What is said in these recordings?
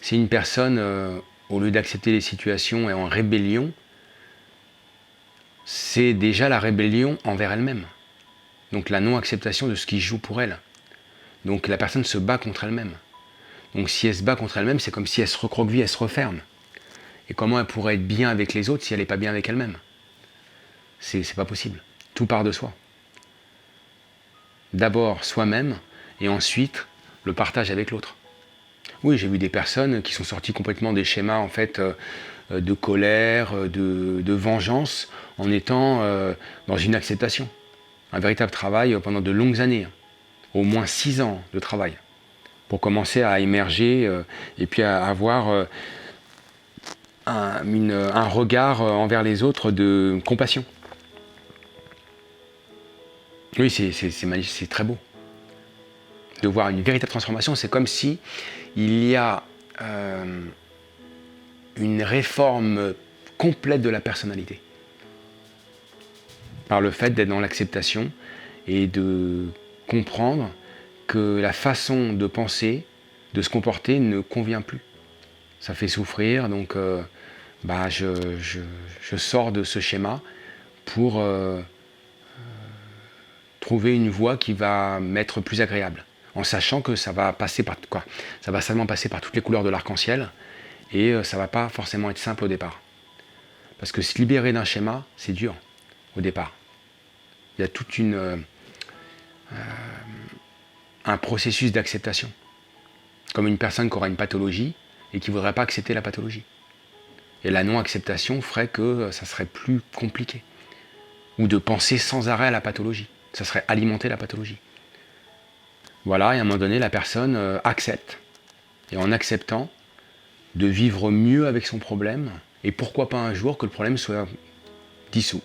Si une personne, au lieu d'accepter les situations, est en rébellion, c'est déjà la rébellion envers elle-même. Donc la non-acceptation de ce qui joue pour elle. Donc la personne se bat contre elle-même. Donc si elle se bat contre elle-même, c'est comme si elle se recroqueville, elle se referme. Et comment elle pourrait être bien avec les autres si elle n'est pas bien avec elle-même? C'est pas possible. Tout part de soi. D'abord soi-même, et ensuite le partage avec l'autre. Oui, j'ai vu des personnes qui sont sorties complètement des schémas en fait de colère, de vengeance, en étant dans une acceptation. Un véritable travail pendant de longues années, au moins 6 ans de travail, pour commencer à émerger et puis à avoir un regard envers les autres de compassion. Oui, c'est très beau. De voir une véritable transformation, c'est comme si il y a une réforme complète de la personnalité. Par le fait d'être dans l'acceptation et de comprendre que la façon de penser, de se comporter ne convient plus. Ça fait souffrir, donc je sors de ce schéma pour trouver une voie qui va m'être plus agréable, en sachant que ça va passer par quoi? Ça va seulement passer par toutes les couleurs de l'arc-en-ciel, et ça va pas forcément être simple au départ. Parce que se libérer d'un schéma, c'est dur au départ. Il y a toute un processus d'acceptation. Comme une personne qui aura une pathologie et qui ne voudrait pas accepter la pathologie. Et la non-acceptation ferait que ça serait plus compliqué. Ou de penser sans arrêt à la pathologie. Ça serait alimenter la pathologie. Voilà, et à un moment donné, la personne accepte. Et en acceptant, de vivre mieux avec son problème, et pourquoi pas un jour que le problème soit dissous.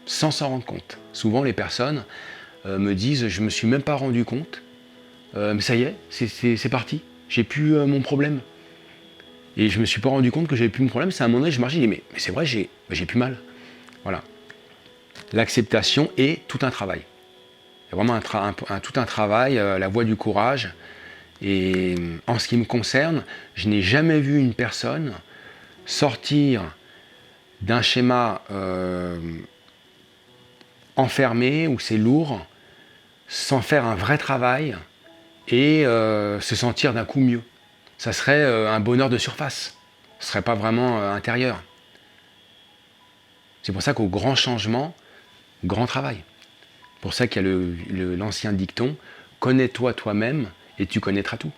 Sans s'en rendre compte. Souvent, les personnes me disent « je ne me suis même pas rendu compte, mais ça y est, c'est parti, j'ai plus mon problème. » Et je ne me suis pas rendu compte que j'avais plus mon problème, c'est à un moment donné, je marchais, je dis « mais c'est vrai, j'ai plus mal. » Voilà. L'acceptation est tout un travail. Il y a vraiment tout un travail, la voie du courage. Et en ce qui me concerne, je n'ai jamais vu une personne sortir d'un schéma enfermé, où c'est lourd, sans faire un vrai travail et se sentir d'un coup mieux. Ça serait un bonheur de surface. Ce ne serait pas vraiment intérieur. C'est pour ça qu'au grand changement, grand travail. C'est pour ça qu'il y a l'ancien dicton « Connais-toi toi-même et tu connaîtras tout ».